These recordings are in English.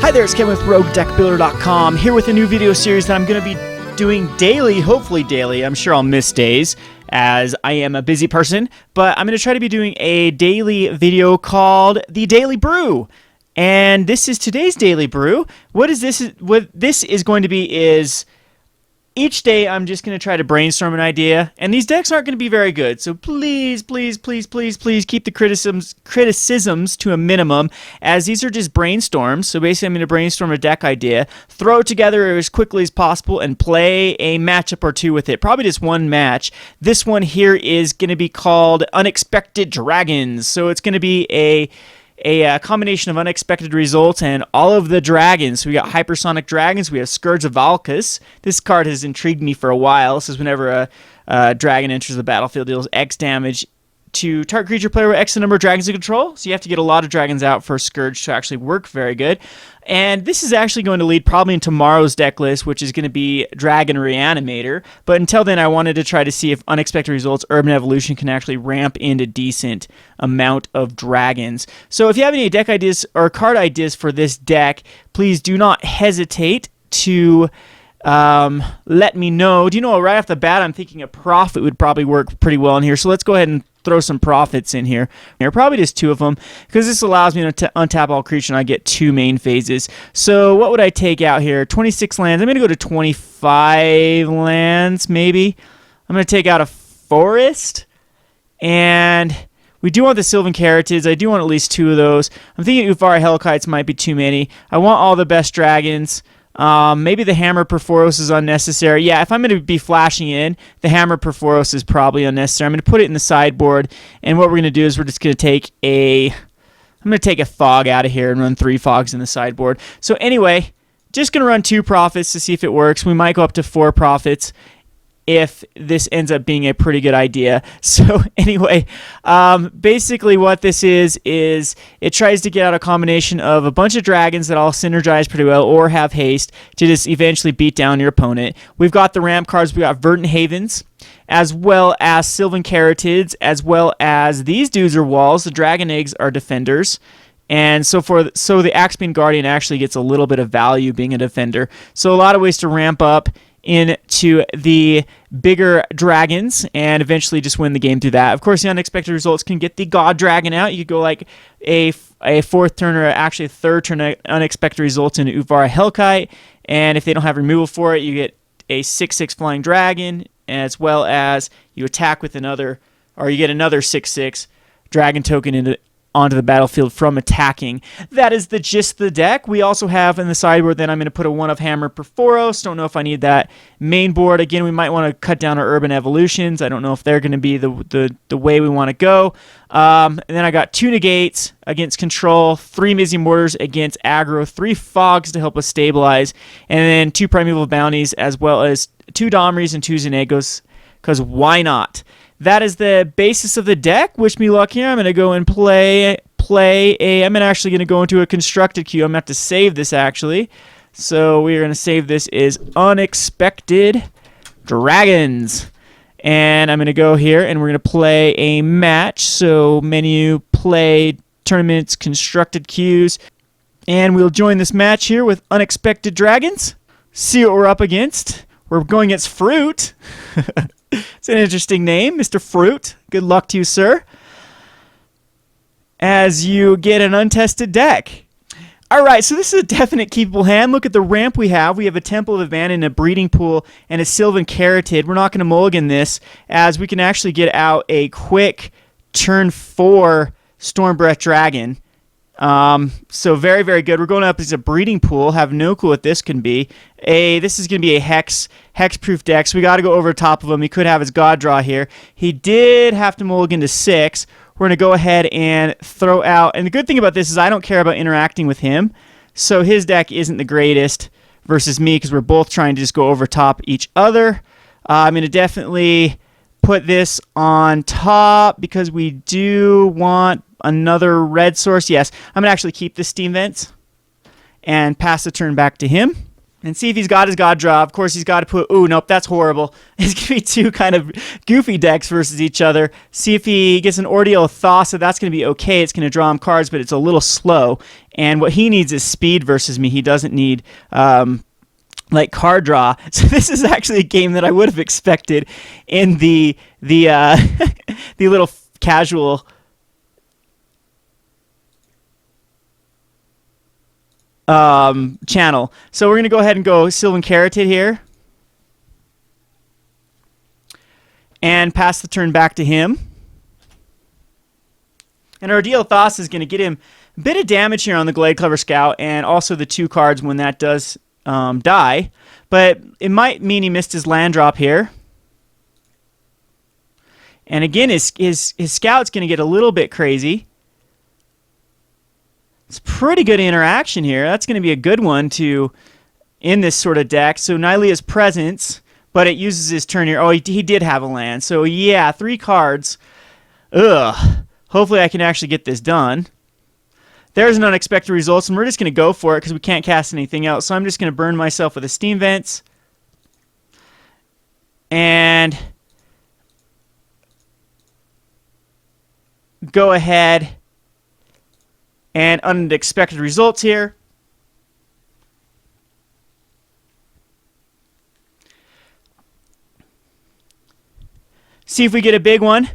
Hi there, it's Ken with Roguedeckbuilder.com, here with a new video series that I'm going to be doing daily, hopefully daily. I'm sure I'll miss days as I am a busy person, but I'm going to try to be doing a daily video called The Daily Brew. And this is today's Daily Brew. What this is going to be is each day I'm just going to try to brainstorm an idea, and these decks aren't going to be very good, so please keep the criticisms to a minimum, as these are just brainstorms. So basically I'm going to brainstorm a deck idea, throw it together as quickly as possible, and play a matchup or two with it. Probably just one match. This one here is going to be called Unexpected Dragons, so it's going to be a combination of unexpected results and all of the dragons. So we got hypersonic dragons. We have Scourge of Valkus. This card has intrigued me for a while. This is whenever a dragon enters the battlefield, deals X damage to target creature player with X number of dragons in control. So you have to get a lot of dragons out for Scourge to actually work very good. And this is actually going to lead probably in tomorrow's deck list, which is going to be Dragon Reanimator. But until then, I wanted to try to see if Unexpected Results Urban Evolution can actually ramp into decent amount of dragons. So if you have any deck ideas or card ideas for this deck, please do not hesitate to let me know. Do you know, right off the bat, I'm thinking a Prophet would probably work pretty well in here. So let's go ahead and throw some Prophets in here. Probably just two of them, because this allows me to untap all creatures and I get two main phases. So what would I take out here? 26 lands. I'm going to go to 25 lands, maybe. I'm going to take out a Forest, and we do want the Sylvan Carrotids. I do want at least two of those. I'm thinking Utvara Hellkites might be too many. I want all the best dragons. Maybe the Hammer Perforos is unnecessary. Yeah, if I'm going to be flashing in, the Hammer Perforos is probably unnecessary. I'm going to put it in the sideboard, and what we're going to do is we're just going to take I'm going to take a Fog out of here and run 3 Fogs in the sideboard. So anyway, just going to run 2 Prophets to see if it works. We might go up to 4 Prophets if this ends up being a pretty good idea. So anyway, basically what this is it tries to get out a combination of a bunch of dragons that all synergize pretty well or have haste to just eventually beat down your opponent. We've got the ramp cards. We got Verdant Havens, as well as Sylvan Carrotids, as well as these dudes are walls. The Dragon Eggs are defenders. And so the Axebane Guardian actually gets a little bit of value being a defender. So a lot of ways to ramp up into the bigger dragons and eventually just win the game through that. Of course, the unexpected results can get the God Dragon out. You could go like a fourth turn or actually a third turn unexpected results into Utvara Hellkite, and if they don't have removal for it, you get a 6/6 flying dragon, as well as you attack with another, or you get another 6/6 dragon token onto the battlefield from attacking. That is the gist of the deck. We also have in the sideboard, then I'm going to put a 1 of Hammer Perforos. Don't know if I need that main board. Again, we might want to cut down our Urban Evolutions. I don't know if they're going to be the way we want to go. And then I got 2 Negates against Control, 3 Mizzy Mortars against Aggro, 3 Fogs to help us stabilize, and then 2 Primeval Bounties, as well as 2 Domries and 2 Xenagos, because why not? That is the basis of the deck. Wish me luck here. I'm going to go and I'm actually going to go into a constructed queue. I'm going to have to save this, actually. So we're going to save this as Unexpected Dragons. And I'm going to go here, and we're going to play a match. So menu, play, tournaments, constructed queues. And we'll join this match here with Unexpected Dragons. See what we're up against. We're going against Fruit. It's an interesting name, Mr. Fruit. Good luck to you, sir, as you get an untested deck. All right, so this is a definite keepable hand. Look at the ramp we have. We have a Temple of Abandon, a Breeding Pool, and a Sylvan Carrotid. We're not going to mulligan this, as we can actually get out a quick turn 4 Stormbreath Dragon. So very, very good. We're going up as a Breeding Pool. Have no clue what this can be. This is going to be a hex-proof deck, so we got to go over top of him. He could have his God Draw here. He did have to mulligan to 6. We're going to go ahead and throw out, and the good thing about this is I don't care about interacting with him, so his deck isn't the greatest versus me, because we're both trying to just go over top each other. I'm going to definitely put this on top, because we do want another red source. Yes, I'm going to actually keep the Steam Vents and pass the turn back to him. And see if he's got his God Draw. Of course, he's got to put... Ooh, nope, that's horrible. It's going to be 2 kind of goofy decks versus each other. See if he gets an Ordeal of Thassa. That's going to be okay. It's going to draw him cards, but it's a little slow. and what he needs is speed versus me. He doesn't need like card draw. So this is actually a game that I would have expected in the the little casual channel. So we're gonna go ahead and go Sylvan Carotid here and pass the turn back to him. And our Deal Thos is gonna get him a bit of damage here on the Gladeclever Scout, and also the 2 cards when that does die. But it might mean he missed his land drop here. And again, his Scout's gonna get a little bit crazy. It's pretty good interaction here. That's going to be a good one to in this sort of deck. So Nylea's Presence, but it uses his turn here. Oh, he did have a land. So yeah, 3 cards. Ugh. Hopefully I can actually get this done. There's an unexpected result, and we're just going to go for it because we can't cast anything else. So I'm just going to burn myself with a Steam Vents. And go ahead and unexpected results here. See if we get a big one.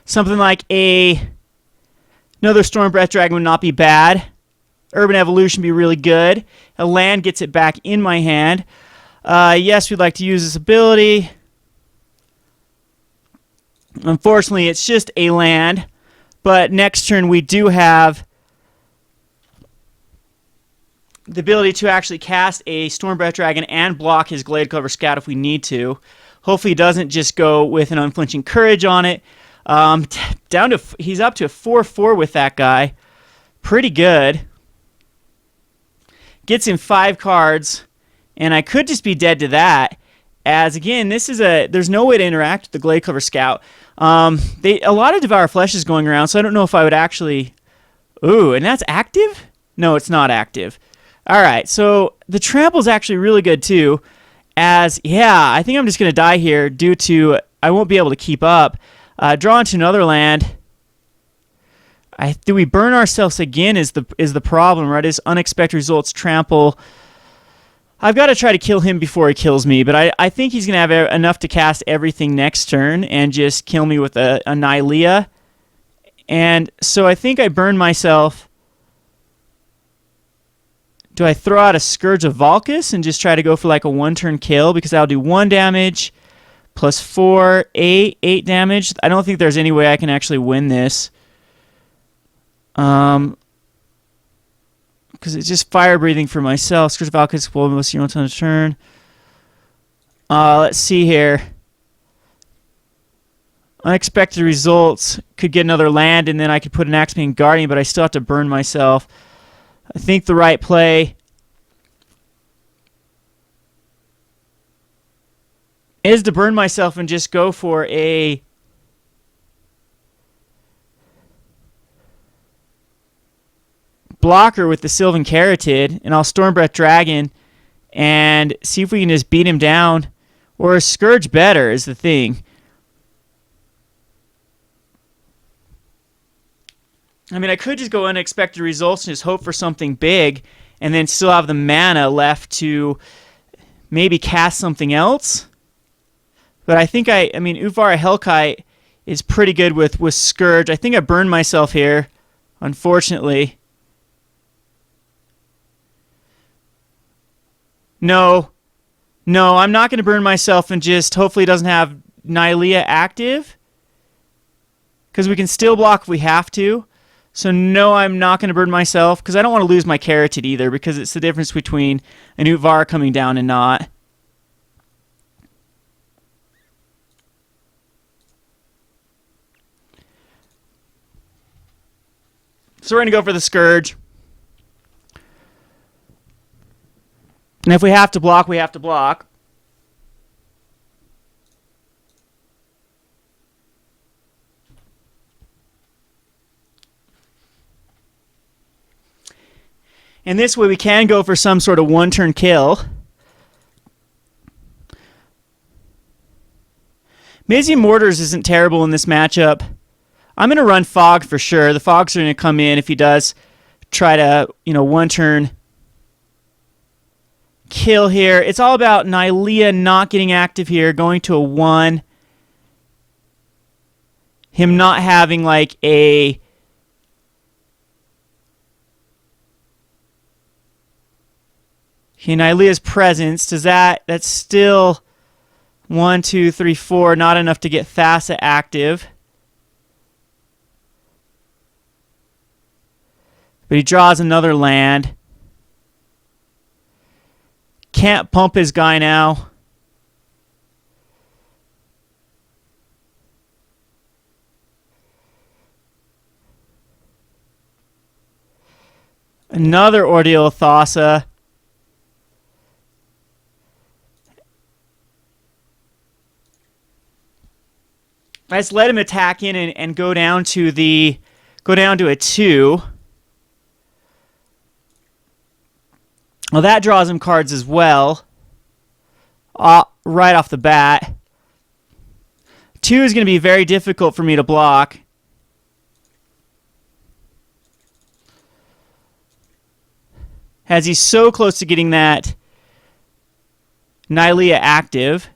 Something like another Storm Breath Dragon would not be bad. Urban Evolution would be really good. A land gets it back in my hand. Yes, we'd like to use this ability. Unfortunately, it's just a land. But next turn we do have the ability to actually cast a Storm Breath Dragon and block his Gladeclever Scout if we need to. Hopefully he doesn't just go with an Unflinching Courage on it. He's up to a 4/4 with that guy. Pretty good. Gets him 5 cards, and I could just be dead to that. As again, there's no way to interact with the Gladeclever Scout. A lot of Devour Flesh is going around, so I don't know if I would actually. Ooh, and that's active? No, it's not active. All right, so the trample is actually really good too. I think I'm just gonna die here due to I won't be able to keep up. Draw into another land. Do we burn ourselves again? Is the problem, right? Is unexpected results trample. I've got to try to kill him before he kills me, but I think he's going to have enough to cast everything next turn and just kill me with a Nylea. And so I think I burn myself. Do I throw out a Scourge of Valkus and just try to go for like a 1-turn kill? Because that'll do 1 damage plus 4, 8 damage. I don't think there's any way I can actually win this. Because it's just fire breathing for myself. Scourge of Valkus will most you on a turn. Let's see here. Unexpected results. Could get another land, and then I could put an Axeman Guardian, but I still have to burn myself. I think the right play is to burn myself and just go for a blocker with the Sylvan Carotid, and I'll Storm Breath Dragon and see if we can just beat him down. Or a Scourge better is the thing. I mean, I could just go unexpected results and just hope for something big and then still have the mana left to maybe cast something else. But I think I mean, Utvara Hellkite is pretty good with Scourge. I think I burned myself here, unfortunately. No, I'm not going to burn myself and just hopefully it doesn't have Nylea active. Because we can still block if we have to. So no, I'm not going to burn myself because I don't want to lose my Carotid either, because it's the difference between an Utvara coming down and not. So we're going to go for the Scourge. And if we have to block, we have to block. And this way we can go for some sort of 1-turn kill. Mazy Mortars isn't terrible in this matchup. I'm going to run Fog for sure. The Fogs are going to come in if he does try to, one turn kill here. It's all about Nylea not getting active here, going to a 1. Him not having like a Nylea's presence. That's still 1, 2, 3, 4, not enough to get Thassa active. But he draws another land. Can't pump his guy now. Another Ordeal of Thassa. Let's let him attack in and go down to a 2. Well, that draws him cards as well. Right off the bat. 2 is going to be very difficult for me to block. As he's so close to getting that Nylea active.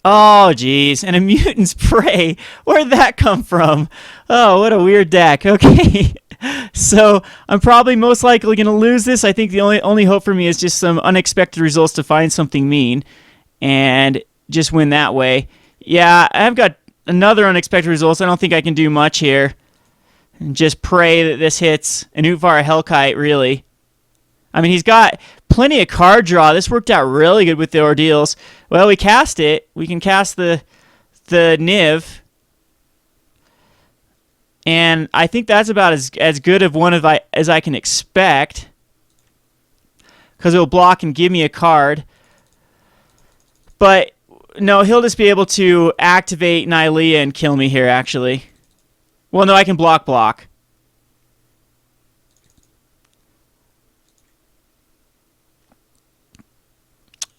Oh, geez. And a Mutant's Prey. Where'd that come from? Oh, what a weird deck. Okay. So I'm probably most likely going to lose this. I think the only hope for me is just some unexpected results to find something mean and just win that way. Yeah, I've got another unexpected result. So I don't think I can do much here. And just pray that this hits an Utvara Hellkite, really. I mean, he's got plenty of card draw. This worked out really good with the Ordeals. Well, we cast it. We can cast the Niv. And I think that's about as good of one as I can expect. Because it'll block and give me a card. But, no, he'll just be able to activate Nylea and kill me here, actually. Well, no, I can block.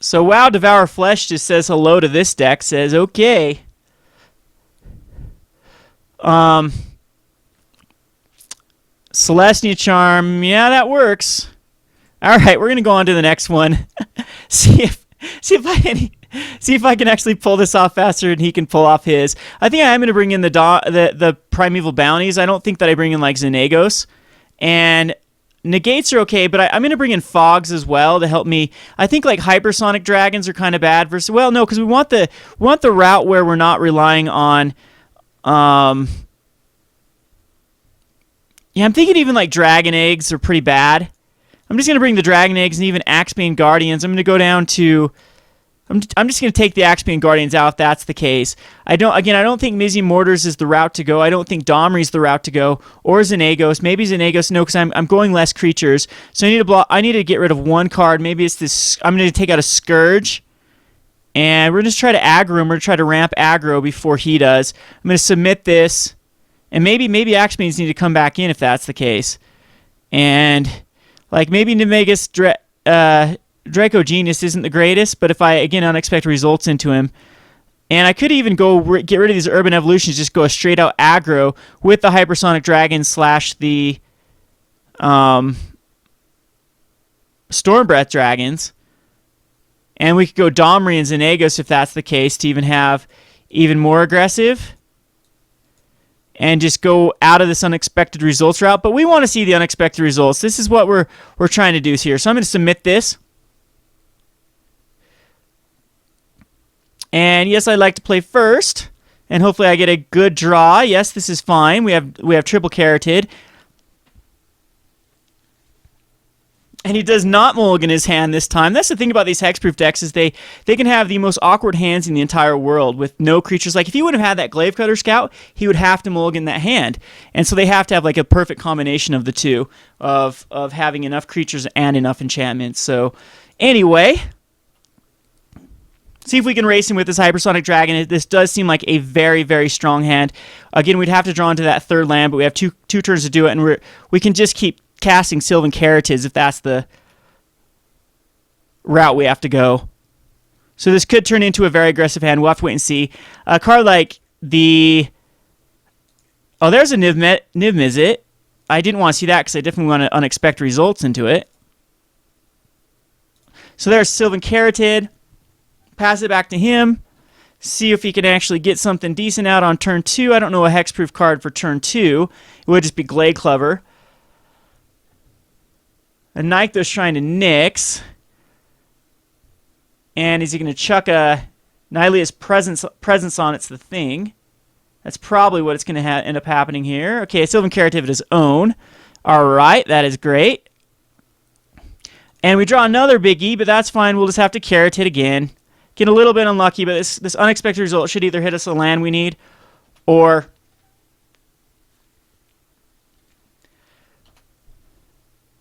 So, wow, Devour Flesh just says hello to this deck. Says, okay. Celestia Charm. Yeah, that works. All right, we're going to go on to the next one. see if I can actually pull this off faster than he can pull off his. I think I am going to bring in the Primeval Bounties. I don't think that I bring in, like, Xenagos. And Negates are okay, but I'm going to bring in Fogs as well to help me. I think like Hypersonic Dragons are kind of bad versus... Well, no, because we want the route where we're not relying on... Yeah, I'm thinking even like Dragon Eggs are pretty bad. I'm just going to bring the Dragon Eggs and even Axebane Guardians. I'm going to go down to... I'm just going to take the Axebane Guardians out if that's the case. I don't think Mizzy Mortars is the route to go. I don't think Domri's the route to go. Or Xenagos. Maybe Xenagos. No, because I'm going less creatures. So I need to get rid of one card. Maybe it's this... I'm going to take out a Scourge. And we're going to try to aggro him. We're going to try to ramp aggro before he does. I'm going to submit this. And maybe Axebanes need to come back in if that's the case. And like maybe Nemegus Draco Genius isn't the greatest, but if I, again, unexpected results into him, and I could even go get rid of these Urban Evolutions, just go a straight out aggro with the Hypersonic Dragon / the Stormbreath Dragons, and we could go Domri and Xenagos if that's the case to even have even more aggressive, and just go out of this unexpected results route. But we want to see the unexpected results. This is what we're trying to do here. So I'm going to submit this. And yes, I'd like to play first, and hopefully I get a good draw. Yes, this is fine. We have triple carroted. And he does not mulligan his hand this time. That's the thing about these hexproof decks is they can have the most awkward hands in the entire world with no creatures. Like if he would have had that Glavecutter Scout, he would have to mulligan that hand. And so they have to have like a perfect combination of the two of having enough creatures and enough enchantments. So anyway, see if we can race him with this Hypersonic Dragon. This does seem like a very, very strong hand. Again, we'd have to draw into that third land, but we have two turns to do it, and we can just keep casting Sylvan Carotids if that's the route we have to go. So this could turn into a very aggressive hand. We'll have to wait and see. A card like the... Oh, there's a Niv Mizzet. I didn't want to see that because I definitely want to unexpected results into it. So there's Sylvan Carotid. Pass it back to him. See if he can actually get something decent out on turn 2. I don't know a hexproof card for turn 2. It would just be Glade Clover. A Nykthos Shrine to Nyx. And is he going to chuck a Nylea's presence on? It's the thing. That's probably what it's going to end up happening here. Okay, Sylvan Carotid of his own. All right, that is great. And we draw another biggie, but that's fine. We'll just have to Carotid again. Get a little bit unlucky, but this unexpected result should either hit us a land we need, or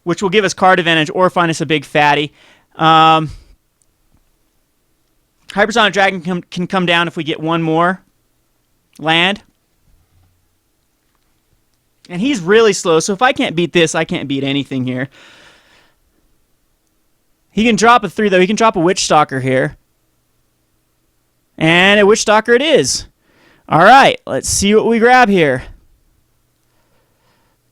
which will give us card advantage, or find us a big fatty. Hypersonic Dragon can come down if we get one more land. And he's really slow, so if I can't beat this, I can't beat anything here. He can drop a 3, though. He can drop a Witch Stalker here. And a Witch Stalker it is. All right, let's see what we grab here.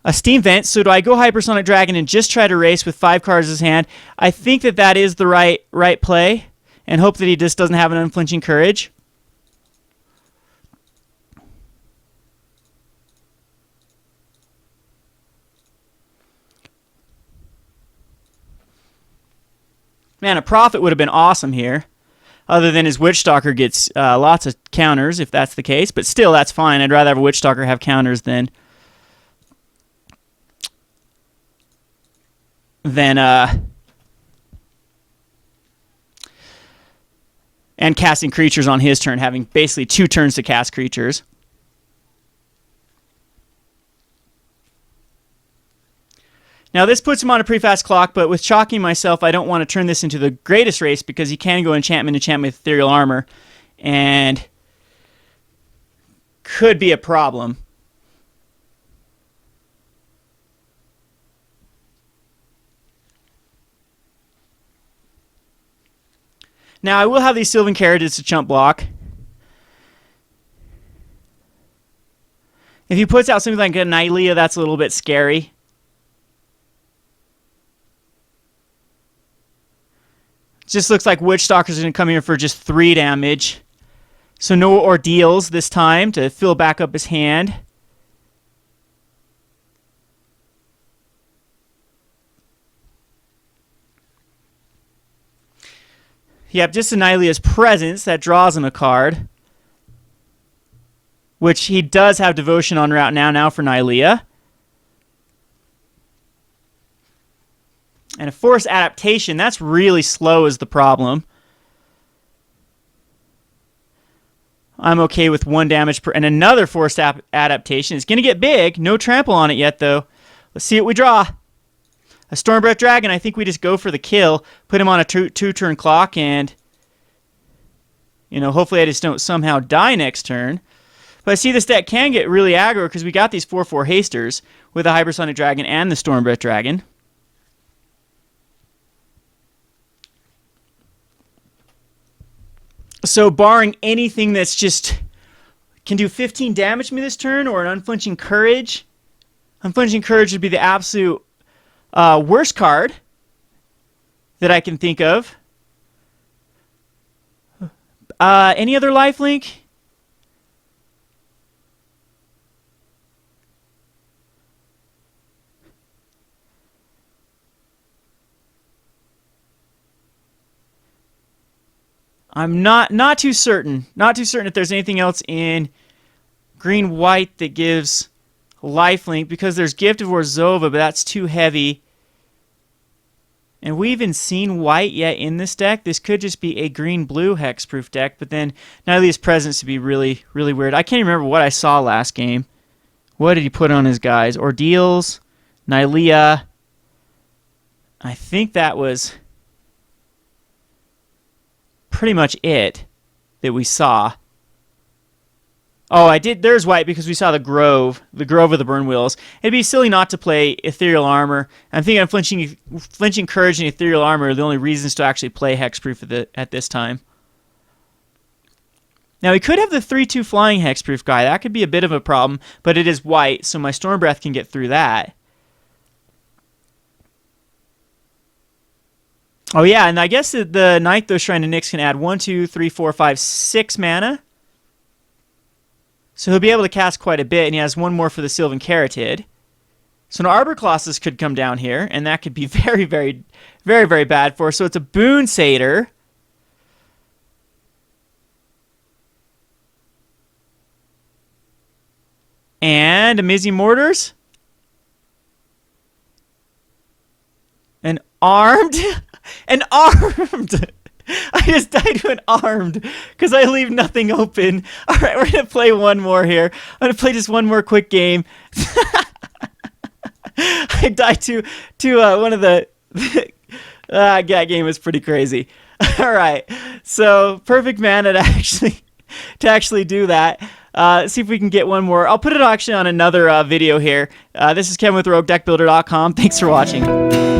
A Steam Vent. So do I go Hypersonic Dragon and just try to race with 5 cards in his hand? I think that is the right play, and hope that he just doesn't have an Unflinching Courage. Man, a Prophet would have been awesome here. Other than his Witch Stalker gets lots of counters, if that's the case. But still, that's fine. I'd rather have a Witch Stalker have counters than and casting creatures on his turn, having basically 2 turns to cast creatures. Now, this puts him on a pretty fast clock, but with chalking myself, I don't want to turn this into the greatest race because he can go enchantment with Ethereal Armor, and could be a problem. Now, I will have these Sylvan Carotids to chump block. If he puts out something like a Nylea, that's a little bit scary. Just looks like Witch Stalker's going to come here for just 3 damage. So no Ordeals this time to fill back up his hand. Yep, just Nylea's presence that draws him a card. Which he does have Devotion on route now for Nylea. And a Forced Adaptation, that's really slow is the problem. I'm okay with 1 damage per, and another Forced Adaptation. It's going to get big. No trample on it yet, though. Let's see what we draw. A Stormbreath Dragon, I think we just go for the kill. Put him on a 2-turn clock, and hopefully I just don't somehow die next turn. But I see this deck can get really aggro because we got these 4/4 hasters with the Hypersonic Dragon and the Stormbreath Dragon. So barring anything that's just can do 15 damage to me this turn, or an Unflinching Courage. Unflinching Courage would be the absolute worst card that I can think of. Any other lifelink? I'm not too certain. Not too certain if there's anything else in green-white that gives lifelink, because there's Gift of Orzhova, but that's too heavy. And we haven't seen white yet in this deck. This could just be a green-blue hexproof deck, but then Nylea's presence would be really, really weird. I can't remember what I saw last game. What did he put on his guys? Ordeals, Nylea. I think that was pretty much it that we saw. Oh, I did. There's white because we saw the Grove of the Burn Wheels. It'd be silly not to play Ethereal Armor. I'm thinking Flinching Courage and Ethereal Armor are the only reasons to actually play Hexproof at this time. Now, he could have the 3/2 flying hexproof guy. That could be a bit of a problem, but it is white, so my Storm Breath can get through that. Oh, yeah, and I guess the Nightthos Shrine to Nyx can add 1, 2, 3, 4, 5, 6 mana. So he'll be able to cast quite a bit, and he has one more for the Sylvan Caryatid. So an Arbor Colossus could come down here, and that could be very, very, very, very bad for us. So it's a Boon Satyr. And a Mizzy Mortars. An armed. An armed. I just died to an armed because I leave nothing open. All right, we're going to play one more here. I'm going to play just one more quick game. I died to one of the... that game was pretty crazy. All right, so perfect mana to actually do that. See if we can get one more. I'll put it actually on another video here. This is Kevin with Roguedeckbuilder.com. Thanks for watching.